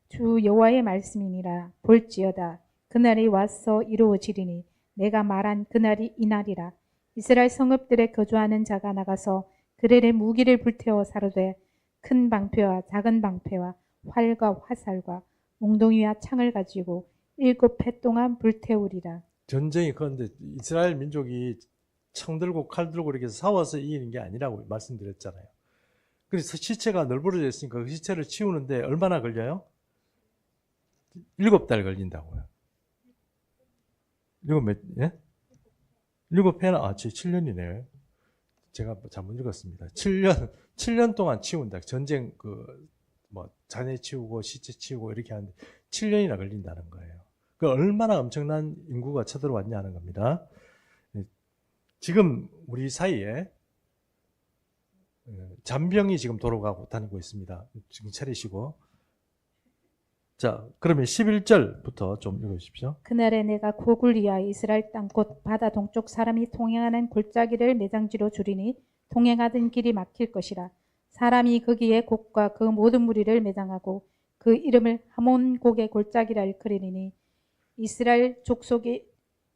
주 여호와의 말씀이니라. 볼지어다 그날이 와서 이루어지리니 내가 말한 그날이 이날이라. 이스라엘 성읍들에 거주하는 자가 나가서 그들의 무기를 불태워 사르되 큰 방패와 작은 방패와 활과 화살과 몽둥이와 창을 가지고 7해 동안 불태우리라. 전쟁이 그런데 이스라엘 민족이 창 들고 칼 들고 이렇게 싸워서 이기는 게 아니라고 말씀드렸잖아요. 그래서 시체가 널브러져 있으니까 그 시체를 치우는데 얼마나 걸려요? 7달 걸린다고요. 7회나, 7년이네요. 제가 잘못 읽었습니다. 7년 동안 치운다. 전쟁, 잔해 치우고, 시체 치우고, 이렇게 하는데, 7년이나 걸린다는 거예요. 그 얼마나 엄청난 인구가 쳐들어왔냐는 겁니다. 지금 우리 사이에 잔병이 지금 돌아가고 다니고 있습니다. 지금 차리시고. 자, 그러면 11절부터 좀 읽어주십시오. 그날에 내가 고굴 위하여 이스라엘 땅 곧 바다 동쪽 사람이 통행하는 골짜기를 매장지로 주리니 통행하던 길이 막힐 것이라. 사람이 거기에 곡과 그 모든 무리를 매장하고 그 이름을 하몬곡의 골짜기라 일컬으리니 이스라엘 족속이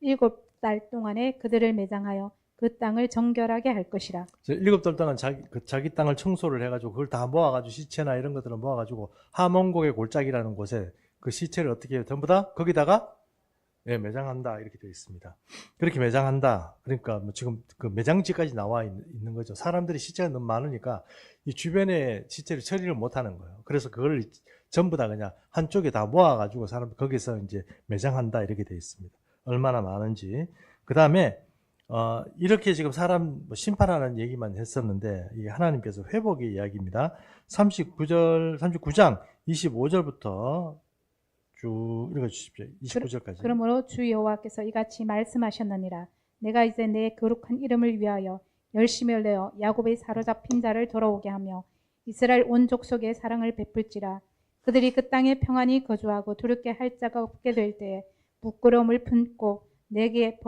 7달 동안에 그들을 매장하여 그 땅을 정결하게 할 것이라. 7달 동안 자기 땅을 청소를 해가지고 그걸 다 모아가지고 시체나 이런 것들을 모아가지고 하몬곡의 골짜기라는 곳에 그 시체를 어떻게 해요? 전부 다 거기다가 매장한다 이렇게 되어 있습니다. 그렇게 매장한다. 그러니까 뭐 지금 그 매장지까지 나와 있는 거죠. 사람들이 시체가 너무 많으니까 이 주변에 시체를 처리를 못 하는 거예요. 그래서 그걸 전부 다 그냥 한쪽에 다 모아가지고 사람 거기서 이제 매장한다 이렇게 되어 있습니다. 얼마나 많은지. 그 다음에 이렇게 지금 사람 심판하는 얘기만 했었는데 이 하나님께서 회복의 이야기입니다. 39장 25절부터 쭉 읽어주십시오. 29절까지. 그러므로 주 여호와께서 이같이 말씀하셨느니라. 내가 이제 내 거룩한 이름을 위하여 열심을 내어 야곱의 사로잡힌 자를 돌아오게 하며 이스라엘 온 족속에 사랑을 베풀지라. 그들이 그 땅에 평안히 거주하고 두렵게 할 자가 없게 될 때에 부끄러움을 품고 내게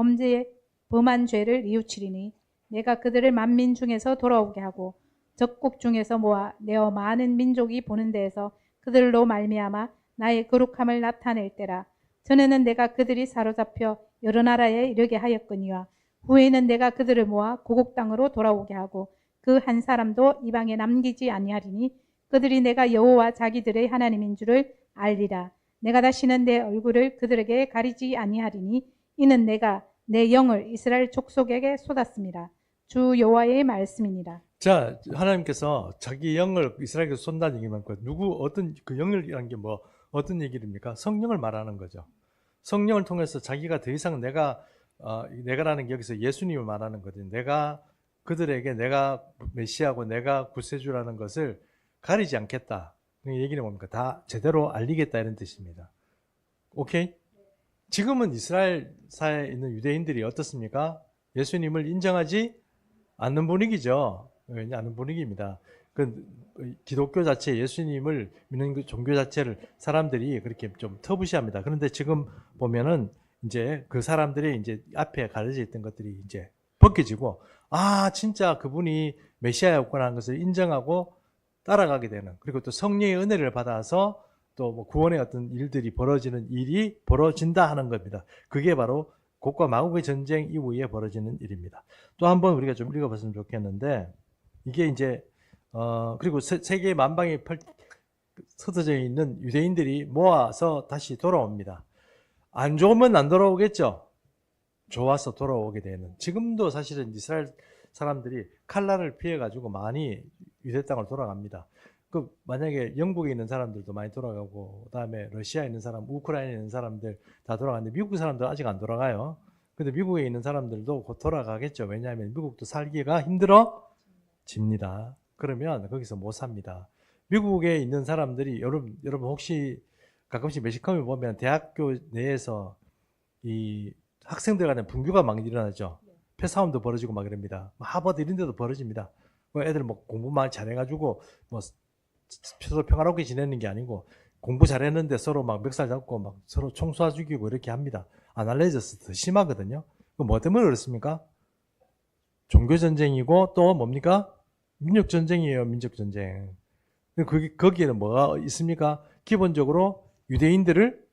범한 죄를 뉘우치리니 내가 그들을 만민 중에서 돌아오게 하고 적국 중에서 모아 내어 많은 민족이 보는 데에서 그들로 말미암아 나의 거룩함을 나타낼 때라. 전에는 내가 그들이 사로잡혀 여러 나라에 이르게 하였거니와 후에는 내가 그들을 모아 고국 땅으로 돌아오게 하고 그 한 사람도 이방에 남기지 아니하리니 그들이 내가 여호와 자기들의 하나님인 줄을 알리라. 내가 다시는 내 얼굴을 그들에게 가리지 아니하리니 이는 내가 내 영을 이스라엘 족속에게 쏟았습니다. 주 여호와의 말씀이니라. 자, 하나님께서 자기 영을 이스라엘에게 쏜다는 얘기만 있고 어떤 그 영이라는 게 뭐 어떤 얘기입니까? 성령을 말하는 거죠. 성령을 통해서 자기가 더 이상 내가라는 게 여기서 예수님을 말하는 거거든요. 내가 그들에게 내가 메시아고 내가 구세주라는 것을 가리지 않겠다. 그 얘기는 뭡니까? 다 제대로 알리겠다 이런 뜻입니다. 오케이? 지금은 이스라엘 사회에 있는 유대인들이 어떻습니까? 예수님을 인정하지 않는 분위기죠. 않는 분위기입니다. 그 기독교 자체, 예수님을 믿는 그 종교 자체를 사람들이 그렇게 좀 터부시합니다. 그런데 지금 보면은 이제 그 사람들이 이제 앞에 가려져 있던 것들이 이제 벗겨지고, 진짜 그분이 메시아였구나 하는 것을 인정하고 따라가게 되는, 그리고 또 성령의 은혜를 받아서 또 뭐 구원의 어떤 일들이 벌어지는 일이 벌어진다 하는 겁니다. 그게 바로 곡과 마곡의 전쟁 이후에 벌어지는 일입니다. 또 한번 우리가 좀 읽어봤으면 좋겠는데, 이게 이제 그리고 세계 만방에 흩어져 있는 유대인들이 모아서 다시 돌아옵니다. 안 좋으면 안 돌아오겠죠. 좋아서 돌아오게 되는. 지금도 사실은 이스라엘 사람들이 칼날을 피해 가지고 많이 유대 땅을 돌아갑니다. 그 만약에 영국에 있는 사람들도 많이 돌아가고 그다음에 러시아에 있는 사람, 우크라이나에 있는 사람들 다 돌아가는데 미국 사람들 아직 안 돌아가요. 근데 미국에 있는 사람들도 곧 돌아가겠죠. 왜냐하면 미국도 살기가 힘들어집니다. 그러면 거기서 못 삽니다. 미국에 있는 사람들이 여러분 혹시 가끔씩 매시컴에 보면 대학교 내에서 이 학생들 간에 분규가 막 일어나죠. 패싸움도 벌어지고 막 이럽니다. 하버드 이런 데도 벌어집니다. 뭐 애들 뭐 공부만 잘해가지고 뭐 서로 평화롭게 지내는 게 아니고 공부 잘했는데 서로 막 멱살 잡고 막 서로 총 쏴 죽이고 이렇게 합니다. 안 알려져서 더 심하거든요. 그 뭐 때문에 그렇습니까? 종교 전쟁이고 또 뭡니까? 민족 전쟁이에요. 민족 전쟁. 거기에는 뭐가 있습니까? 기본적으로 유대인들을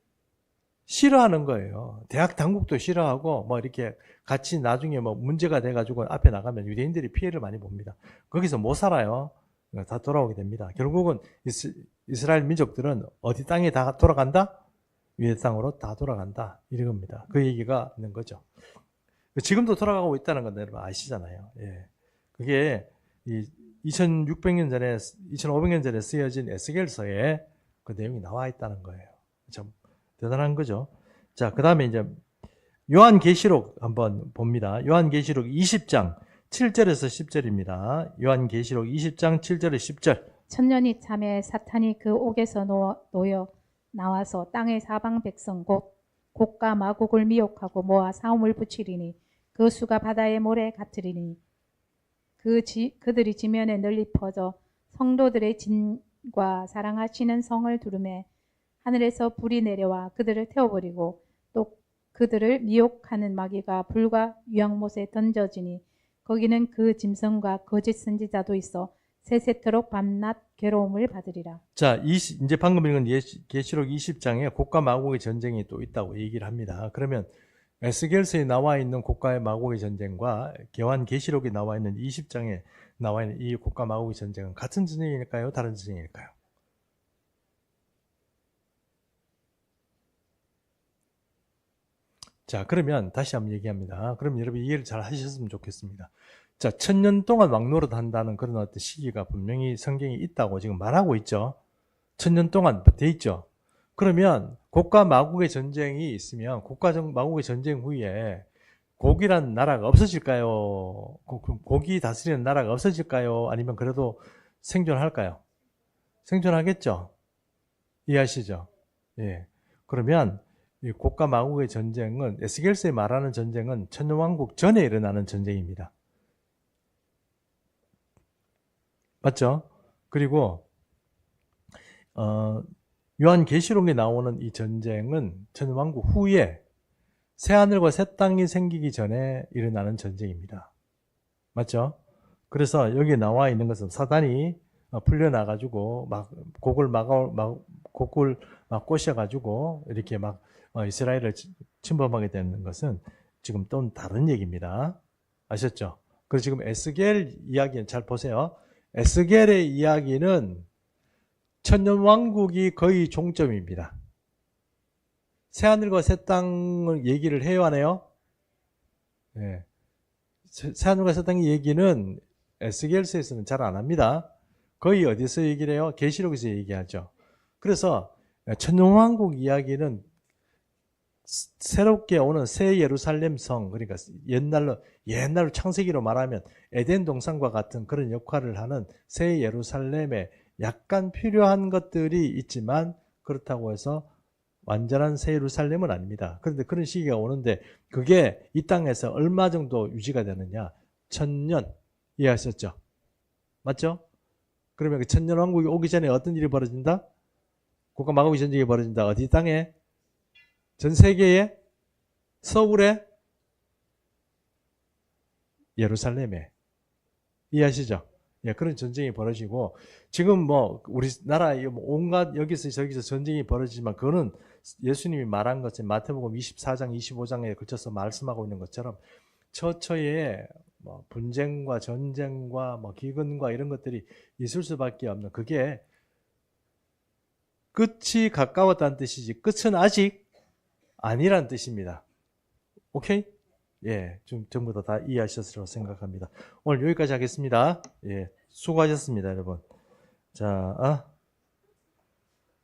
싫어하는 거예요. 대학 당국도 싫어하고 뭐 이렇게 같이 나중에 뭐 문제가 돼가지고 앞에 나가면 유대인들이 피해를 많이 봅니다. 거기서 못 살아요. 다 돌아오게 됩니다. 결국은 이스라엘 민족들은 어디 땅에 다 돌아간다? 유대 땅으로 다 돌아간다. 이런 겁니다. 그 얘기가 있는 거죠. 지금도 돌아가고 있다는 건 여러분 아시잖아요. 예. 그게 2600년 전에, 2500년 전에 쓰여진 에스겔서에 그 내용이 나와 있다는 거예요. 참 대단한 거죠. 자, 그 다음에 이제 요한계시록 한번 봅니다. 요한계시록 20장 7절에서 10절입니다. 요한계시록 20장 7절에서 10절. 천년이 참에 사탄이 그 옥에서 놓여 나와서 땅의 사방 백성 곧 곡과 마곡을 미혹하고 모아 사움을 붙이리니 그 수가 바다의 모래 같으리니 그들이 지면에 널리 퍼져 성도들의 진과 사랑하시는 성을 두르매 하늘에서 불이 내려와 그들을 태워버리고 또 그들을 미혹하는 마귀가 불과 유황못에 던져지니 거기는 그 짐승과 거짓 선지자도 있어 세세토록 밤낮 괴로움을 받으리라. 자, 이제 방금 읽은 계시록 20장에 곡과 마곡의 전쟁이 또 있다고 얘기를 합니다. 그러면 에스겔서에 나와 있는 곡과 마곡의 전쟁과 요한계시록에 나와 있는 20장에 나와 있는 이 곡과 마곡의 전쟁은 같은 전쟁일까요? 다른 전쟁일까요? 자, 그러면 다시 한번 얘기합니다. 그럼 여러분 이해를 잘 하셨으면 좋겠습니다. 자, 1000년 동안 왕노릇 한다는 그런 어떤 시기가 분명히 성경에 있다고 지금 말하고 있죠. 1000년 동안 돼 있죠. 그러면 곡과 마곡의 전쟁이 있으면 곡과 마곡의 전쟁 후에 곡이란 나라가 없어질까요? 곡이 다스리는 나라가 없어질까요? 아니면 그래도 생존할까요? 생존하겠죠. 이해하시죠? 예. 그러면 이 곡과 마곡의 전쟁은 에스겔서에 말하는 전쟁은 천년왕국 전에 일어나는 전쟁입니다. 맞죠? 그리고 요한계시록에 나오는 이 전쟁은 천년왕국 후에 새하늘과 새 땅이 생기기 전에 일어나는 전쟁입니다. 맞죠? 그래서 여기에 나와 있는 것은 사단이 풀려나가지고 막 곡을 막 꼬셔가지고 이렇게 막 이스라엘을 침범하게 되는 것은 지금 또 다른 얘기입니다. 아셨죠? 그래서 지금 에스겔 이야기는 잘 보세요. 에스겔의 이야기는 천년왕국이 거의 종점입니다. 새하늘과 새 땅을 얘기를 해요, 안 해요? 네. 새하늘과 새 땅의 얘기는 에스겔서에서는 잘 안 합니다. 거의 어디서 얘기를 해요? 계시록에서 얘기하죠. 그래서 천년왕국 이야기는 새롭게 오는 새 예루살렘 성, 그러니까 옛날로 창세기로 말하면 에덴 동산과 같은 그런 역할을 하는 새 예루살렘에 약간 필요한 것들이 있지만 그렇다고 해서 완전한 새 예루살렘은 아닙니다. 그런데 그런 시기가 오는데 그게 이 땅에서 얼마 정도 유지가 되느냐? 1000년. 이해하셨죠? 맞죠? 그러면 그 천년 왕국이 오기 전에 어떤 일이 벌어진다? 곡과 마곡의 전쟁이 벌어진다. 어디 땅에? 전 세계에? 서울에? 예루살렘에. 이해하시죠? 예, 그런 전쟁이 벌어지고 지금 뭐 우리나라 온갖 여기서 저기서 전쟁이 벌어지지만 그거는 예수님이 말한 것은 마태복음 24장 25장에 걸쳐서 말씀하고 있는 것처럼 처처에 뭐 분쟁과 전쟁과 뭐 기근과 이런 것들이 있을 수밖에 없는 그게 끝이 가까웠다는 뜻이지 끝은 아직 아니란 뜻입니다. 오케이? 예, 좀 전부 다 이해하셨으리라고 생각합니다. 오늘 여기까지 하겠습니다. 예, 수고하셨습니다, 여러분. 자,